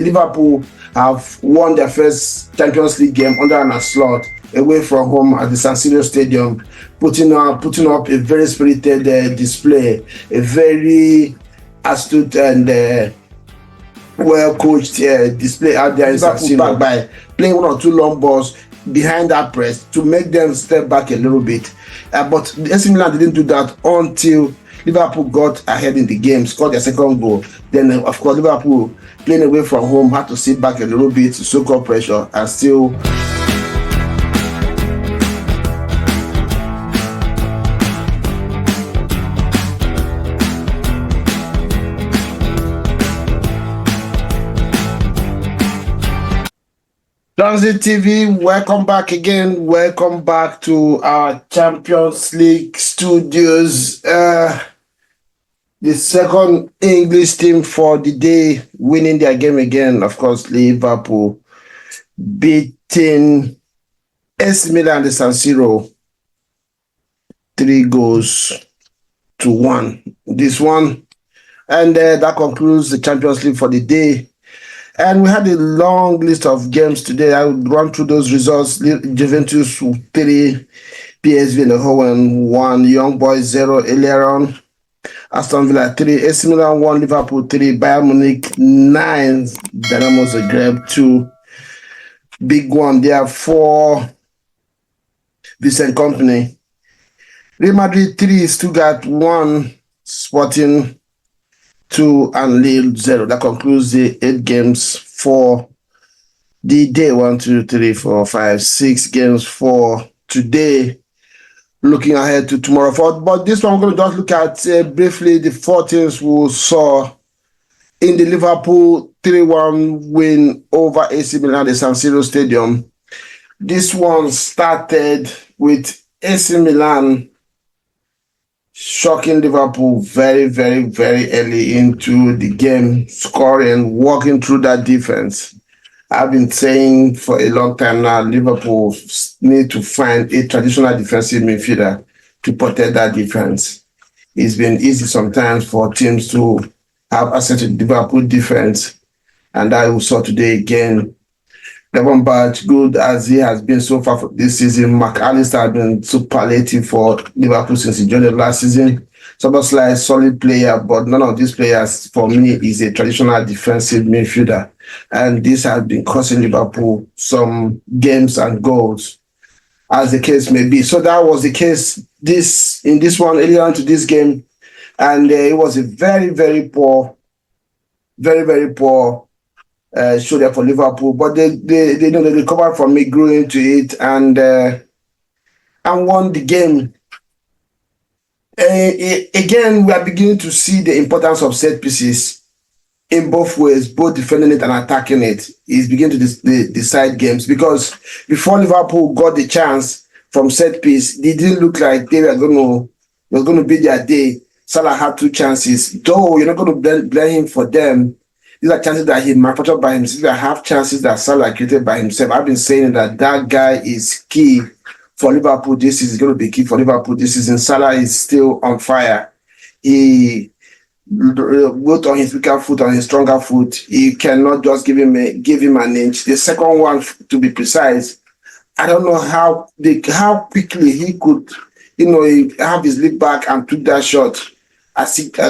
Liverpool have won their first Champions League game under an slot away from home at the San Siro Stadium, putting up a very spirited display, a very astute and well coached display out there in San Siro by playing one or two long balls behind that press to make them step back a little bit. But AC Milan didn't do that until Liverpool got ahead in the game, scored their second goal. Then, of course, Liverpool, playing away from home, had to sit back a little bit to soak up pressure and still Transit TV, welcome back again. Welcome back to our Champions League studios. The second English team for the day winning their game again. Of course, Liverpool beating AC Milan the San Siro 3-1. This one. And that concludes the Champions League for the day. And we had a long list of games today. I would run through those results. Juventus 3, PSV and the whole 1, Young Boys 0 earlier on. Aston Villa 3, AC Milan 1, Liverpool 3, Bayern Munich 9, Dynamo Zagreb 2. Big one there for Vincent Company. Real Madrid 3, Stuttgart 1, Sporting 2 and Lille 0. That concludes the 8 games for the day. 1, 2, 3, 4, 5, 6 games for today. Looking ahead to tomorrow. But this one, we're going to just look at briefly the 4 teams we saw in the Liverpool 3-1 win over AC Milan at the San Siro Stadium. This one started with AC Milan shocking Liverpool very, very, very early into the game, scoring, walking through that defense. I've been saying for a long time now, Liverpool need to find a traditional defensive midfielder to protect that defense. It's been easy sometimes for teams to have access to Liverpool defense, and that we saw today again. Devon Bach, good as he has been so far for this season. McAllister has been superlative for Liverpool since he joined the last season. Szoboszlai, solid player, but none of these players, for me, is a traditional defensive midfielder. And this has been costing Liverpool some games and goals, as the case may be. So that was the case in this one earlier on to this game. And it was a very, very poor show there for Liverpool. But they recovered from it, grew into it, and won the game. Again, we are beginning to see the importance of set pieces in both ways, both defending it and attacking it. It's beginning to decide games, because before Liverpool got the chance from set piece, they didn't look like they were going to be their day. Salah had 2 chances, though you're not going to blame him for them. These are chances that he manufactured by himself. These are half chances that Salah created by himself. I've been saying that guy is key for Liverpool this season. Is going to be key for Liverpool this season. Salah is still on fire. He both on his weaker foot, on his stronger foot. He cannot just give him an inch. The second one, to be precise, I don't know how quickly he could, have his leg back and took that shot. I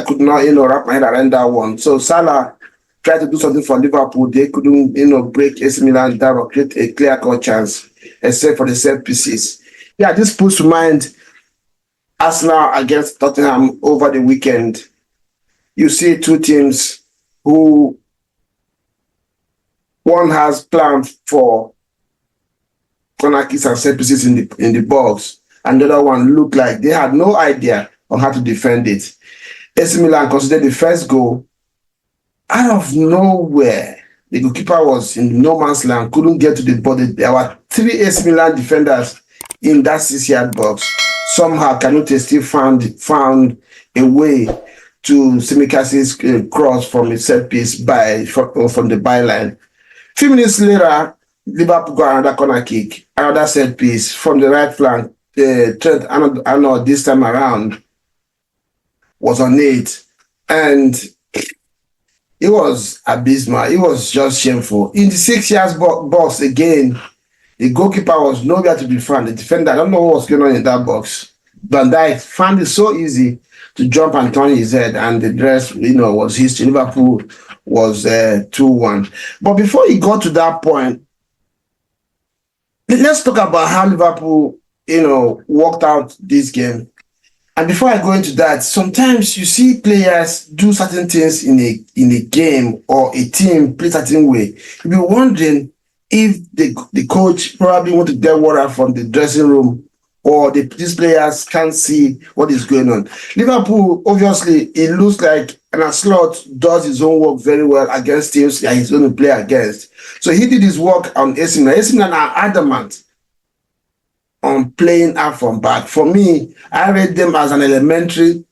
could not, wrap my head around that one. So Salah tried to do something for Liverpool. They couldn't, break AC Milan down or create a clear-cut chance, except for the set pieces. Yeah, this puts to mind Arsenal against Tottenham over the weekend. You see 2 teams who one has planned for corner kicks and set pieces in the box, and the other one looked like they had no idea on how to defend it. AC Milan considered the first goal out of nowhere. The goalkeeper was in no man's land, couldn't get to the body. There were 3 AC Milan defenders in that 6-yard box. Somehow Canute still found a way to Simicas's cross from a set piece from the byline. Few minutes later, Liverpool got another corner kick, another set piece from the right flank. Trent Arnold this time around was on it, and It was abysmal. It was just shameful. In the 6 years box again, the goalkeeper was nowhere to be found. The defender, I don't know what was going on in that box. Van Dijk found it so easy to jump and turn his head, and the rest, was history. Liverpool was 2-1. But before he got to that point, let's talk about how Liverpool, worked out this game. And before I go into that, sometimes you see players do certain things in a game or a team play certain way. You'll be wondering if the coach probably want to get water from the dressing room, or these players can't see what is going on. Liverpool, obviously, it looks like an Ancelotti does his own work very well against teams that he's going to play against. So he did his work on AC Milan. AC Milan are adamant on playing out from back. For me, I read them as an elementary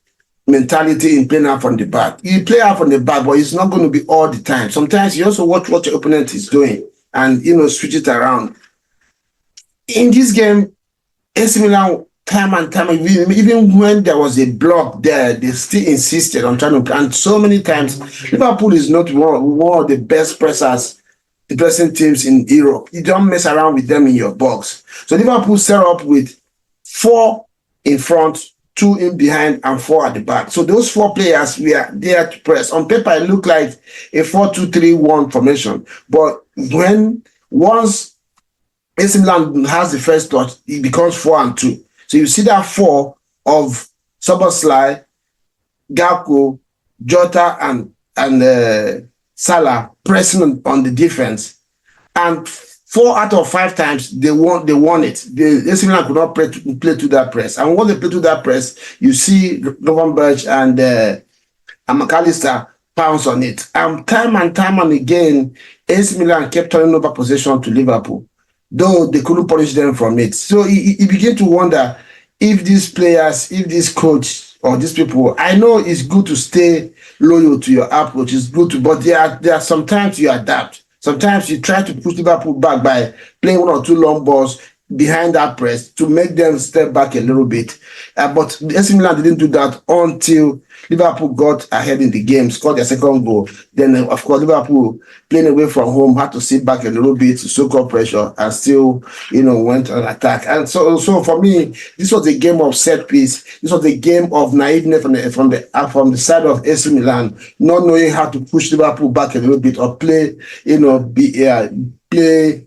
mentality in playing out from the back. You play out from the back, but it's not going to be all the time. Sometimes you also watch what your opponent is doing and, switch it around. In this game, AC Milan, time and time, even when there was a block there, they still insisted on trying to, and so many times, Liverpool is not one of the best pressers, the pressing teams in Europe. You don't mess around with them in your box. So Liverpool set up with 4 in front, 2 in behind, and 4 at the back. So those 4 players were there to press. On paper, it looked like a 4-2-3-1 formation. But once AC Milan has the first touch, it becomes 4-2. So you see that 4 of Szoboszlai, Gakpo, Jota, and Salah pressing on the defense. And 4 out of 5 times they won it. The AC Milan could not play to that press. And when they play to that press, you see Gravenberch and McAllister pounce on it. And time and again, AC Milan kept turning over possession to Liverpool, though they couldn't punish them from it. So you begin to wonder if these players, if this coach or these people, I know it's good to stay loyal to your approach, it's good to, but there are sometimes you adapt. Sometimes you try to push Liverpool back by playing 1 or 2 long balls behind that press to make them step back a little bit. But AC Milan didn't do that until Liverpool got ahead in the game, scored their second goal. Then, of course, Liverpool, playing away from home, had to sit back a little bit to soak up pressure and still, went on attack. And so for me, this was a game of set piece. This was a game of naiveness from the side of AC Milan, not knowing how to push Liverpool back a little bit or play, play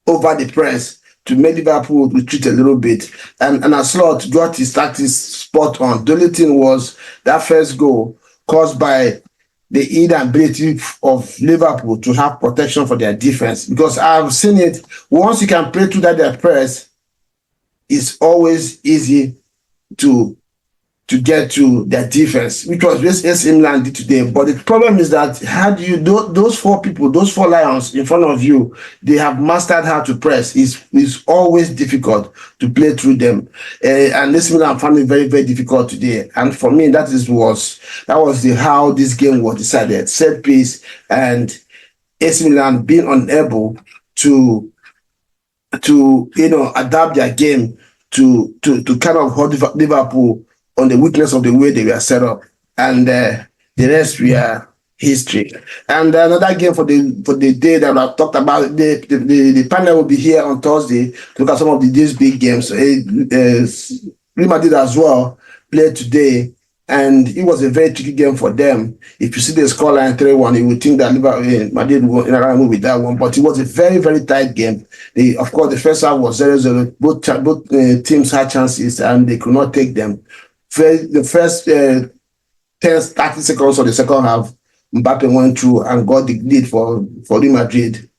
over the press to make Liverpool retreat a little bit. And Ancelotti got his tactics spot on. The only thing was that first goal caused by the inability of Liverpool to have protection for their defense. Because I've seen it, once you can play through their press, it's always easy to get to their defense, which was what AC Milan did today. But the problem is that those 4 people, those 4 lions in front of you, they have mastered how to press. It's always difficult to play through them. And AC Milan found it very, very difficult today. And for me, that was how this game was decided. Set piece and AC Milan being unable to adapt their game to kind of hold Liverpool on the weakness of the way they were set up, and the rest were history. And another game for the day that I've talked about, the panel will be here on Thursday to look at some of these big games. Real Madrid as well played today, and it was a very tricky game for them. If you see the scoreline 3-1, you would think that Madrid will move with that one, but it was a very, very tight game. Of course, the first half was 0-0. Both teams had chances, and they could not take them. The first 30 seconds of the second half, Mbappe went through and got the lead for Real Madrid.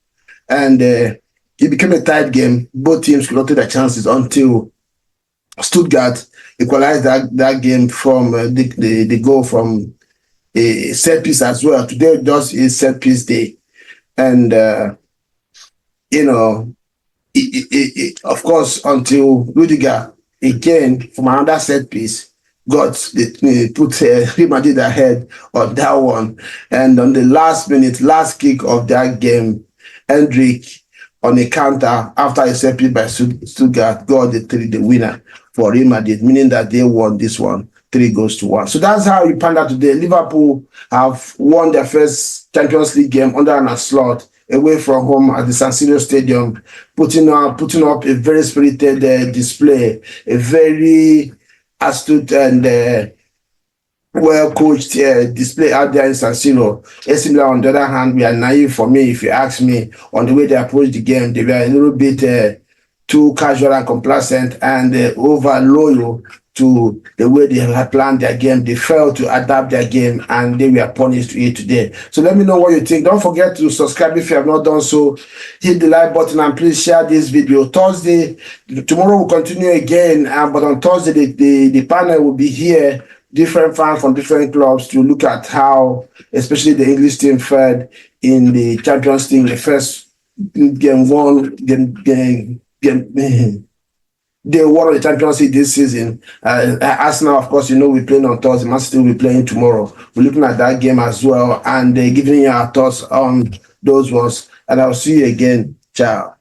And it became a tight game. Both teams could not take their chances until Stuttgart equalized that game from the goal from a set piece as well. Today just is set piece day. And, of course, until Rudiger, again, from another set piece, put Real Madrid ahead on that one. And on the last kick of that game, Endrick on a counter after a set piece by Stuttgart got the winner for Real Madrid, meaning that they won this one 3 goals to 1. So that's how it panned out today. Liverpool have won their first Champions League game under an slot away from home at the San Siro Stadium, putting up a very spirited display, a very astute and well coached display out there in San Siro. AC Milan, on the other hand, we are naive for me, if you ask me, on the way they approached the game. They were a little bit too casual and complacent and over loyal to the way they had planned their game. They failed to adapt their game and they were punished here today. So let me know what you think. Don't forget to subscribe if you have not done so. Hit the like button and please share this video. Tomorrow we'll continue again, but on Thursday the panel will be here, different fans from different clubs, to look at how especially the English team fared in the Champions League, the first game one, they won the Champions League this season. Arsenal, of course, we're playing on Thursday. Man City will be playing tomorrow. We're looking at that game as well and giving you our thoughts on those ones. And I'll see you again. Ciao.